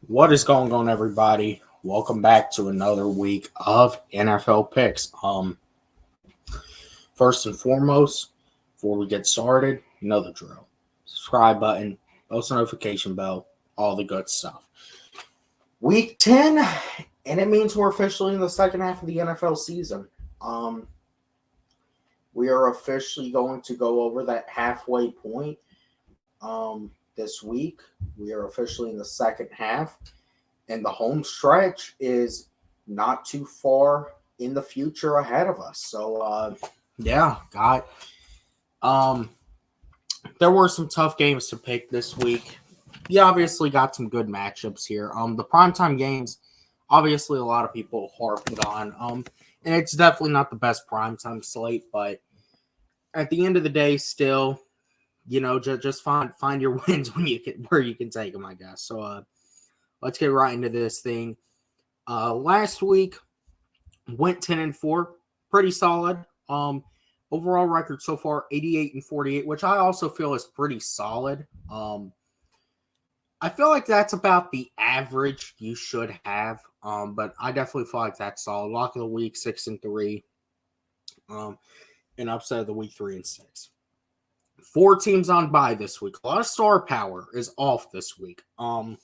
What is going on, everybody? Welcome back to another week of NFL picks. First and foremost, before we get started, you know the drill. Subscribe button, post notification bell, all the good stuff. Week 10, and it means we're officially in the second half of the NFL season. We are officially going to go over that halfway point this week. We are officially in the second half, and the home stretch is not too far in the future ahead of us. So, there were some tough games to pick this week. You obviously got some good matchups here. The primetime games, obviously, a lot of people harping on. And it's definitely not the best primetime slate, but at the end of the day, still, just find your wins when where you can take them, I guess. So, let's get right into this thing. Last week went 10-4, pretty solid. Overall record so far 88-48, which I also feel is pretty solid. I feel like that's about the average you should have. But I definitely feel like that's solid. Lock of the week 6-3. And upset of the week 3-6. 4 teams on bye this week. A lot of star power is off this week. The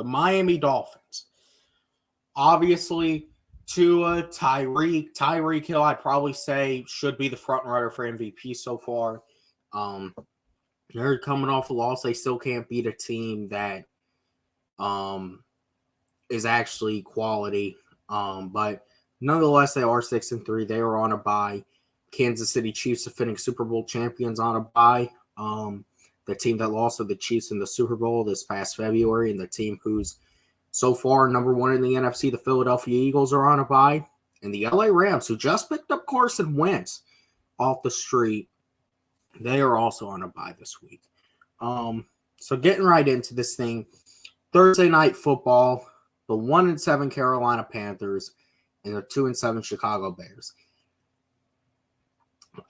Miami Dolphins. Obviously, Tua, Tyreek Hill, I'd probably say should be the front runner for MVP so far. They're coming off a loss. They still can't beat a team that is actually quality. But nonetheless, they are 6-3. They are on a bye. Kansas City Chiefs, defending Super Bowl champions, on a bye. The team that lost to the Chiefs in the Super Bowl this past February, and the team who's so far number one in the NFC, the Philadelphia Eagles, are on a bye. And the LA Rams, who just picked up Carson Wentz off the street, they are also on a bye this week. So getting right into this thing, Thursday night football, the 1-7 Carolina Panthers and the 2-7 Chicago Bears.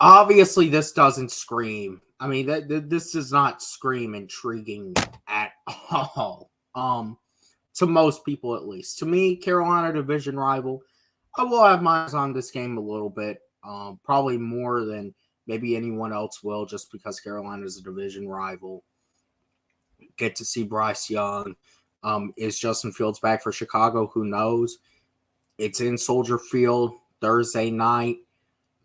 Obviously, this doesn't scream. I mean, this does not scream intriguing at all. To most people, at least. To me, Carolina division rival. I will have my eyes on this game a little bit. Probably more than maybe anyone else will, just because Carolina is a division rival. Get to see Bryce Young. Is Justin Fields back for Chicago? Who knows? It's in Soldier Field Thursday night.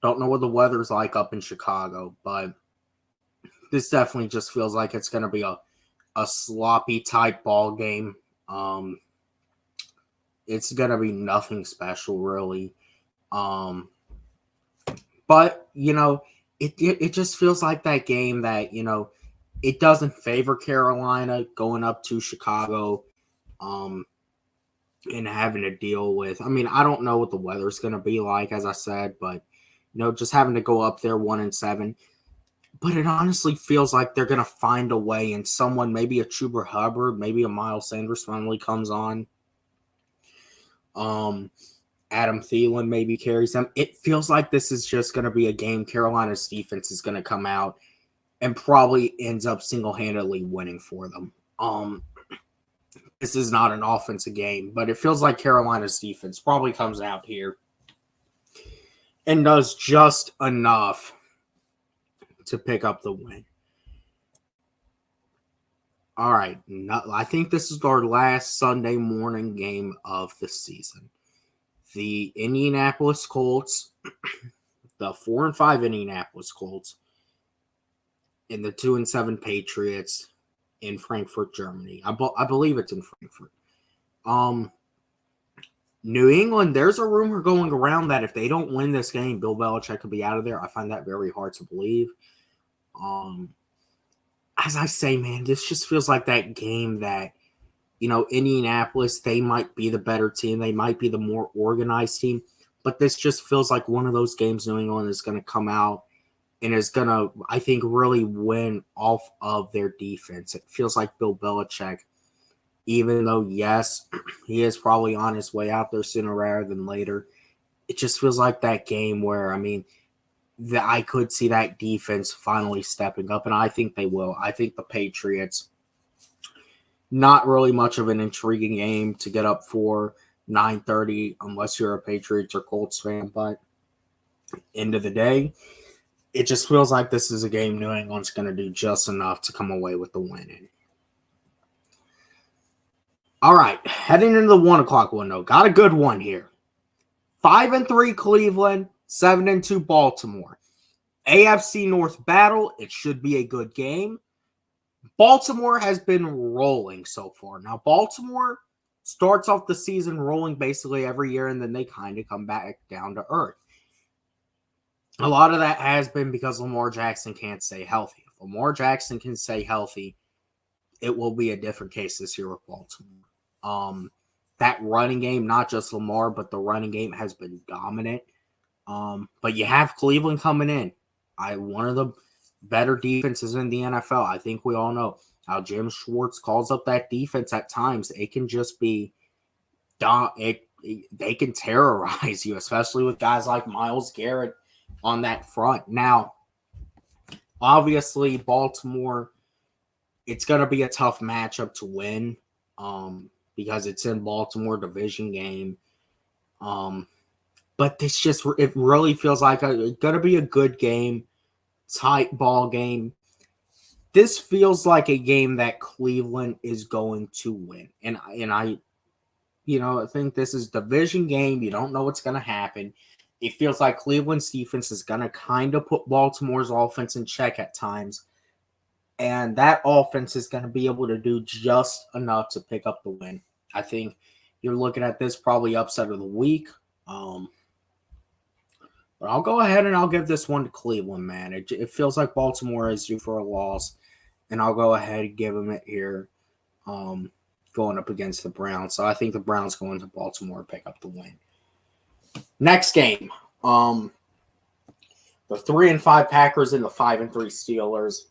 Don't know what the weather's like up in Chicago, but this definitely just feels like it's going to be a sloppy type ball game. It's going to be nothing special, really. But, it just feels like that game that, it doesn't favor Carolina going up to Chicago and having to deal with. I mean, I don't know what the weather's going to be like, as I said, but, just having to go up there 1-7. But it honestly feels like they're going to find a way, and someone, maybe a Chuba Hubbard, maybe a Miles Sanders finally comes on. Adam Thielen maybe carries them. It feels like this is just going to be a game Carolina's defense is going to come out and probably ends up single-handedly winning for them. This is not an offensive game, but it feels like Carolina's defense probably comes out here and does just enough to pick up the win. All right. I think this is our last Sunday morning game of the season. The Indianapolis Colts, the 4-5 Indianapolis Colts, and the 2-7 Patriots in Frankfurt, Germany. I believe it's in Frankfurt. New England, there's a rumor going around that if they don't win this game, Bill Belichick could be out of there. I find that very hard to believe. As I say, man, this just feels like that game that, Indianapolis, they might be the better team. They might be the more organized team. But this just feels like one of those games New England is going to come out and is going to, I think, really win off of their defense. It feels like Bill Belichick, even though, yes, he is probably on his way out there sooner rather than later, it just feels like that game where, I could see that defense finally stepping up, and I think they will. I think the Patriots, Not really much of an intriguing game to get up for 9:30 unless you're a Patriots or Colts fan. But end of the day, it just feels like this is a game New England's going to do just enough to come away with the win in. All right, heading into the 1 o'clock window. Got a good one here. 5-3 Cleveland, 7-2 Baltimore. AFC North battle. It should be a good game. Baltimore has been rolling so far. Now, Baltimore starts off the season rolling basically every year, and then they kind of come back down to earth. A lot of that has been because Lamar Jackson can't stay healthy. If Lamar Jackson can stay healthy, it will be a different case this year with Baltimore. That running game, not just Lamar, but the running game has been dominant. But you have Cleveland coming in. One of the better defenses in the NFL. I think we all know how Jim Schwartz calls up that defense at times. It can just be they can terrorize you, especially with guys like Myles Garrett on that front. Now, obviously, Baltimore, it's going to be a tough matchup to win because it's in Baltimore, division game. But it really feels like it's going to be a good game, tight ball game. This feels like a game that Cleveland is going to win. And I think this is division game. You don't know what's going to happen. It feels like Cleveland's defense is going to kind of put Baltimore's offense in check at times. And that offense is going to be able to do just enough to pick up the win. I think you're looking at this probably upset of the week. But I'll go ahead and I'll give this one to Cleveland, man. It feels like Baltimore is due for a loss. And I'll go ahead and give them it here going up against the Browns. So I think the Browns go into Baltimore and pick up the win. Next game. The 3-5 Packers and the 5-3 Steelers.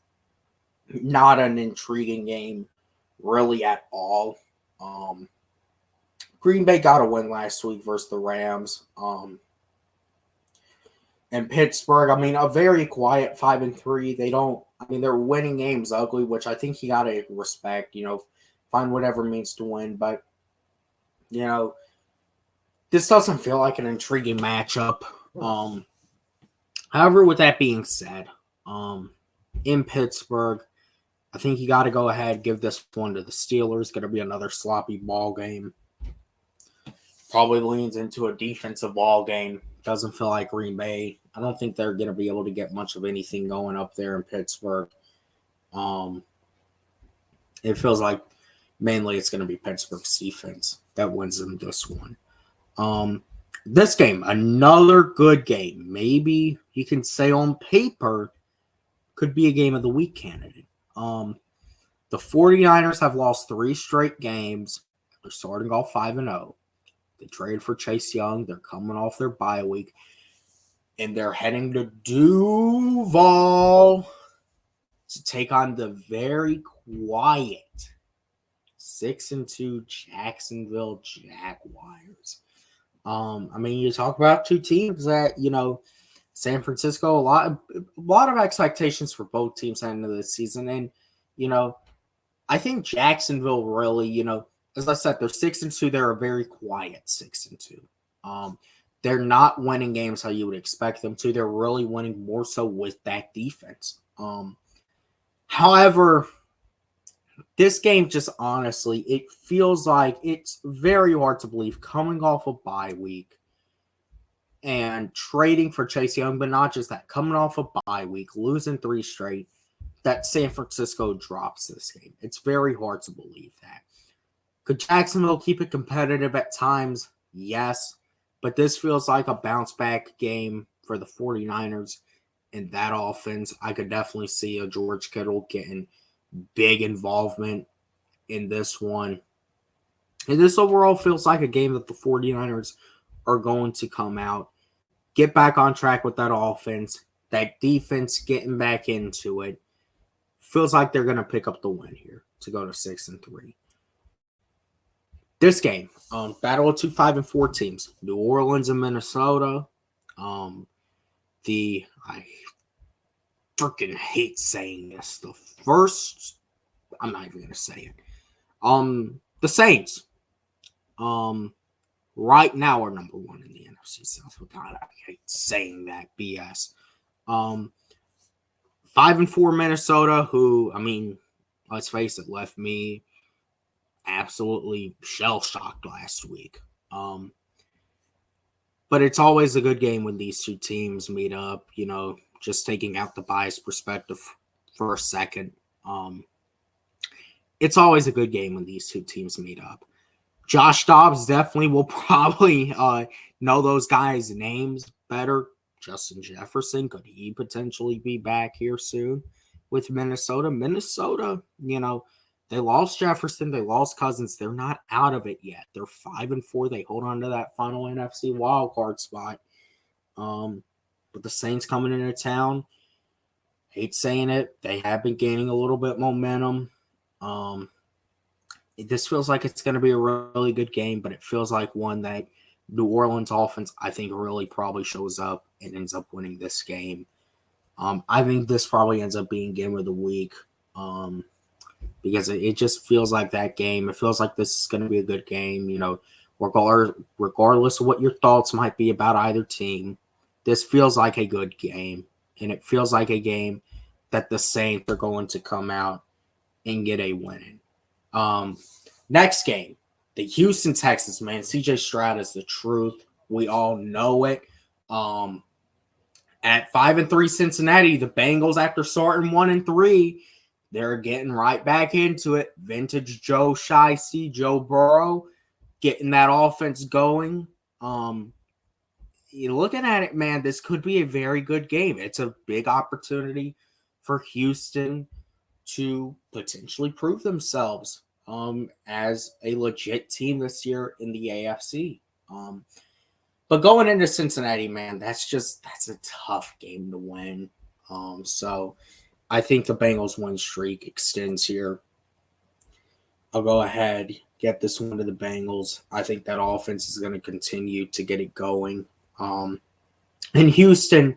Not an intriguing game really at all. Green Bay got a win last week versus the Rams. And Pittsburgh, a very quiet 5-3. They're winning games ugly, which I think you got to respect, find whatever means to win. But, this doesn't feel like an intriguing matchup. However, with that being said, in Pittsburgh, I think you got to go ahead, give this one to the Steelers. Going to be another sloppy ball game. Probably leans into a defensive ball game. Doesn't feel like Green Bay. I don't think they're going to be able to get much of anything going up there in Pittsburgh. It feels like mainly it's going to be Pittsburgh's defense that wins them this one. This game, another good game. Maybe you can say on paper could be a game of the week candidate. The 49ers have lost 3 straight games. They're starting off 5-0. They traded for Chase Young. They're coming off their bye week. And they're heading to Duval to take on the very quiet 6-2 Jacksonville Jaguars. You talk about two teams that, San Francisco, a lot of expectations for both teams at the end of the season. And, I think Jacksonville really, as I said, they're 6-2. They're a very quiet 6-2. They're not winning games how you would expect them to. They're really winning more so with that defense. However, this game just honestly, it feels like it's very hard to believe coming off a bye week and trading for Chase Young, but not just that, coming off a bye week, losing 3 straight, that San Francisco drops this game. It's very hard to believe that. Could Jacksonville keep it competitive at times? Yes. But this feels like a bounce-back game for the 49ers in that offense. I could definitely see a George Kittle getting big involvement in this one. And this overall feels like a game that the 49ers are going to come out, get back on track with that offense, that defense getting back into it. Feels like they're going to pick up the win here to go to 6-3. This game, battle of 2 5-4 teams, New Orleans and Minnesota. I freaking hate saying this. I'm not even going to say it. The Saints, right now are number one in the NFC South. God, I hate saying that BS. 5-4 Minnesota, who, I mean, let's face it, left me absolutely shell-shocked last week. But it's always a good game when these two teams meet up, just taking out the bias perspective for a second. It's always a good game when these two teams meet up. Josh Dobbs definitely will probably know those guys' names better. Justin Jefferson, could he potentially be back here soon with Minnesota? Minnesota, they lost Jefferson, they lost Cousins. They're not out of it yet. They're 5-4. They hold on to that final NFC wildcard spot. But the Saints coming into town, hate saying it, they have been gaining a little bit momentum. This feels like it's going to be a really good game, but it feels like one that New Orleans offense, I think, really probably shows up and ends up winning this game. I think this probably ends up being game of the week because it just feels like that game. It feels like this is going to be a good game, regardless of what your thoughts might be about either team. This feels like a good game, and it feels like a game that the Saints are going to come out and get a win in. Next game, the Houston Texans, man. CJ Stroud is the truth. We all know it. At 5-3 Cincinnati, the Bengals, after starting 1-3, they're getting right back into it. Vintage Joe Shiesty, Joe Burrow, getting that offense going. You're looking at it, man, this could be a very good game. It's a big opportunity for Houston to potentially prove themselves as a legit team this year in the AFC. But going into Cincinnati, man, that's a tough game to win. So I think the Bengals win streak extends here. I'll go ahead, get this one to the Bengals. I think that offense is going to continue to get it going. And Houston,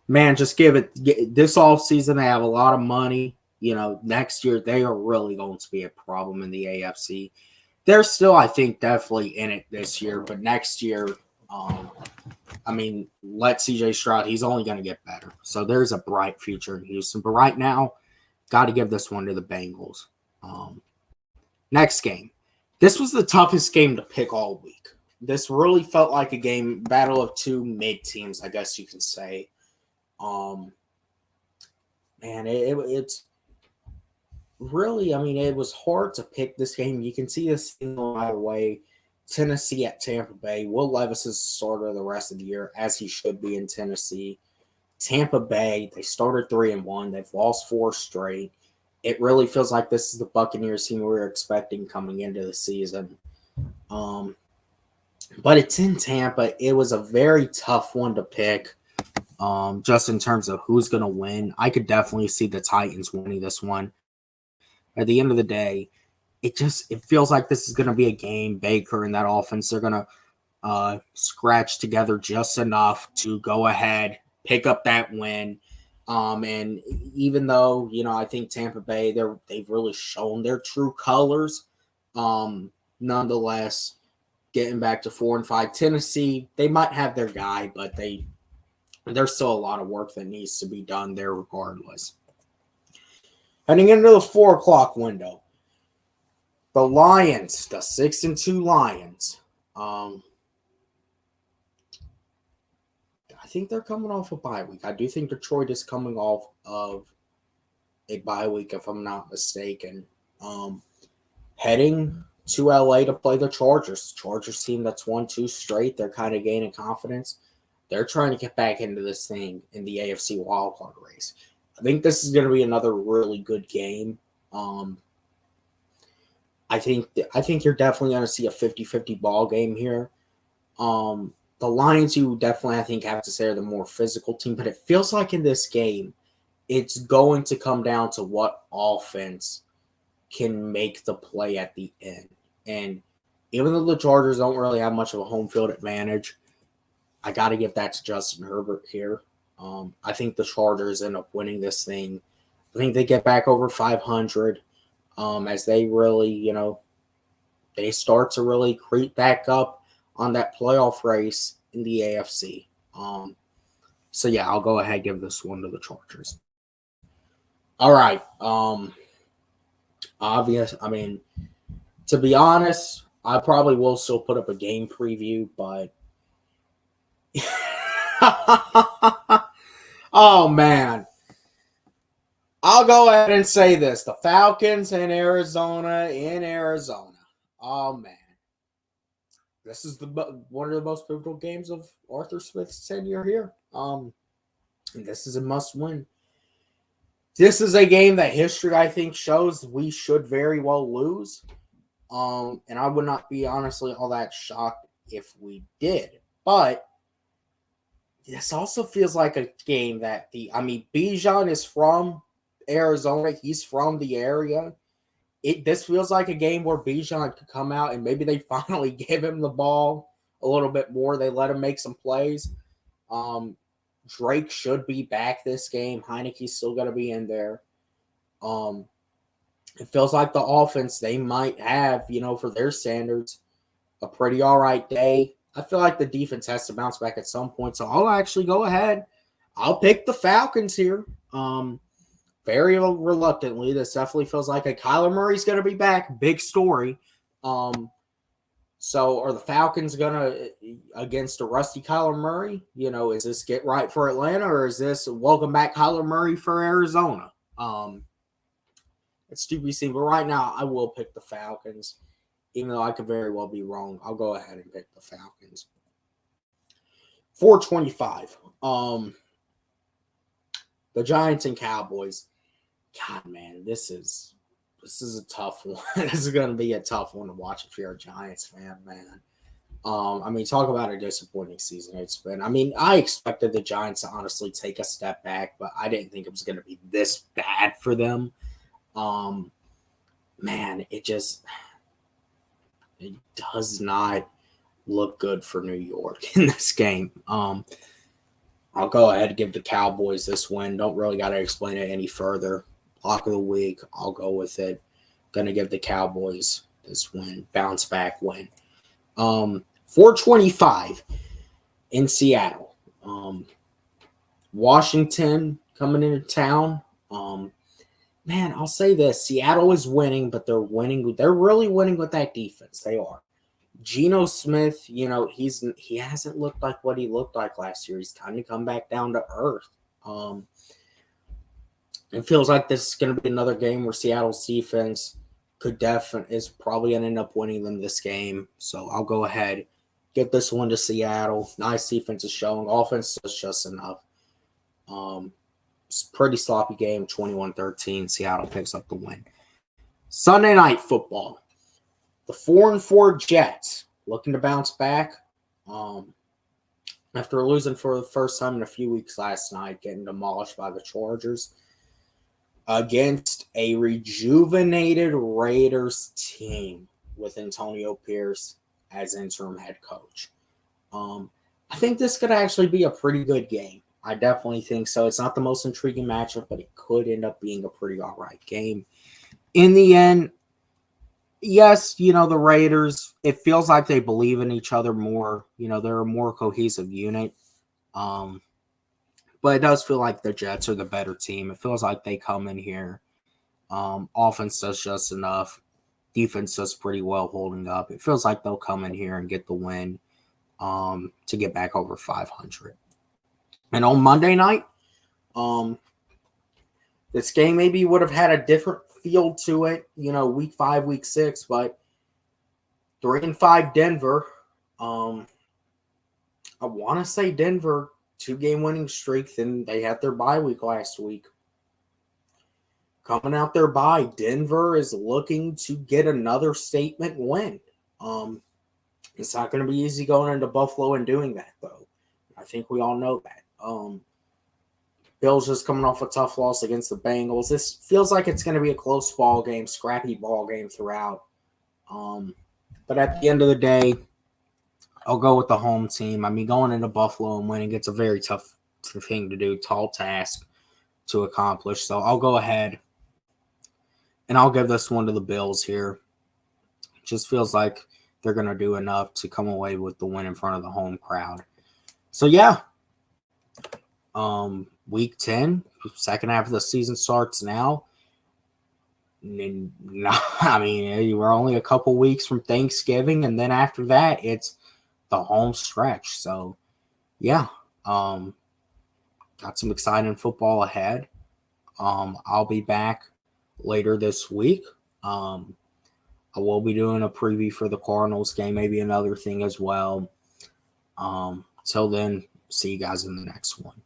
man, just give it this offseason. They have a lot of money. Next year they are really going to be a problem in the AFC. They're still, I think, definitely in it this year, but next year, let CJ Stroud, he's only going to get better. So there's a bright future in Houston. But right now, got to give this one to the Bengals. Next game. This was the toughest game to pick all week. This really felt like a battle of two mid-teams, I guess you can say. It's really, it was hard to pick this game. You can see this in either way. Tennessee at Tampa Bay. Will Levis is the starter the rest of the year, as he should be in Tennessee. Tampa Bay, they started 3-1. They've lost 4 straight. It really feels like this is the Buccaneers team we were expecting coming into the season. But it's in Tampa. It was a very tough one to pick, just in terms of who's going to win. I could definitely see the Titans winning this one. At the end of the day, it feels like this is going to be a game. Baker and that offense, they're going to scratch together just enough to go ahead, pick up that win. And even though, I think Tampa Bay, they've really shown their true colors. Nonetheless, getting back to 4-5, Tennessee, they might have their guy, but there's still a lot of work that needs to be done there regardless. Heading into the 4 o'clock window, the Lions, the 6-2 Lions. I think they're coming off a bye week. I do think Detroit is coming off of a bye week, if I'm not mistaken. Heading to LA to play the Chargers. Chargers team that's won 2 straight. They're kind of gaining confidence. They're trying to get back into this thing in the AFC wildcard race. I think this is going to be another really good game. I think you're definitely going to see a 50-50 ball game here. The Lions, you definitely, I think, have to say are the more physical team, but it feels like in this game, it's going to come down to what offense can make the play at the end. And even though the Chargers don't really have much of a home field advantage, I got to give that to Justin Herbert here. I think the Chargers end up winning this thing. I think they get back over 500 as they really, they start to really creep back up on that playoff race in the AFC. So yeah, I'll go ahead and give this one to the Chargers. All right. To be honest, I probably will still put up a game preview, but oh man. I'll go ahead and say this. The Falcons in Arizona. Oh man. This is one of the most pivotal games of Arthur Smith's tenure here. And this is a must-win. This is a game that history, I think, shows we should very well lose. And I would not be honestly all that shocked if we did. But this also feels like a game that Bijan is from Arizona. He's from the area. This feels like a game where Bijan could come out and maybe they finally give him the ball a little bit more. They let him make some plays. Drake should be back this game. Heineke's still going to be in there. It feels like the offense, they might have, for their standards, a pretty all right day. I feel like the defense has to bounce back at some point. So I'll actually go ahead. I'll pick the Falcons here. Very reluctantly. This definitely feels like Kyler Murray's going to be back. Big story. So are the Falcons going to, against a rusty Kyler Murray, is this get right for Atlanta, or is this welcome back Kyler Murray for Arizona? It's to be seen. But right now, I will pick the Falcons, even though I could very well be wrong. I'll go ahead and pick the Falcons. 425. The Giants and Cowboys. God, man, this is a tough one. This is going to be a tough one to watch if you're a Giants fan, man. Talk about a disappointing season it's been. I expected the Giants to honestly take a step back, but I didn't think it was going to be this bad for them. It does not look good for New York in this game. I'll go ahead and give the Cowboys this win. Don't really got to explain it any further. Lock of the week, I'll go with it. Going to give the Cowboys this win. Bounce back win. 425 in Seattle. Washington coming into town. I'll say this. Seattle is winning, but they're winning. They're really winning with that defense. They are. Geno Smith, he hasn't looked like what he looked like last year. He's kind of come back down to earth. It feels like this is going to be another game where Seattle's defense is probably going to end up winning them this game. So I'll go ahead, get this one to Seattle. Nice defense is showing. Offense is just enough. It's a pretty sloppy game, 21-13. Seattle picks up the win. Sunday night football. The 4-4 Jets looking to bounce back after losing for the first time in a few weeks last night, getting demolished by the Chargers against a rejuvenated Raiders team with Antonio Pierce as interim head coach. I think this could actually be a pretty good game. I definitely think so. It's not the most intriguing matchup, but it could end up being a pretty all right game. In the end, yes, the Raiders, it feels like they believe in each other more. They're a more cohesive unit. But it does feel like the Jets are the better team. It feels like they come in here. Offense does just enough. Defense does pretty well holding up. It feels like they'll come in here and get the win to get back over 500. And on Monday night, this game maybe would have had a different feel to it, week 5, week 6, but 3-5 Denver. I want to say Denver 2-game winning streak, then they had their bye week last week. Coming out their bye, Denver is looking to get another statement win. It's not going to be easy going into Buffalo and doing that, though. I think we all know that. Bills just coming off a tough loss against the Bengals. This feels like it's going to be a close ball game, scrappy ball game throughout. But at the end of the day, I'll go with the home team. Going into Buffalo and winning, it's a very tough thing to do, tall task to accomplish. So I'll go ahead and I'll give this one to the Bills here. just feels like they're going to do enough to come away with the win in front of the home crowd. So, yeah. Week 10, second half of the season starts now. I mean, we're only a couple weeks from Thanksgiving, and then after that, it's the home stretch. So, yeah, got some exciting football ahead. I'll be back later this week. I will be doing a preview for the Cardinals game, maybe another thing as well. Till then, see you guys in the next one.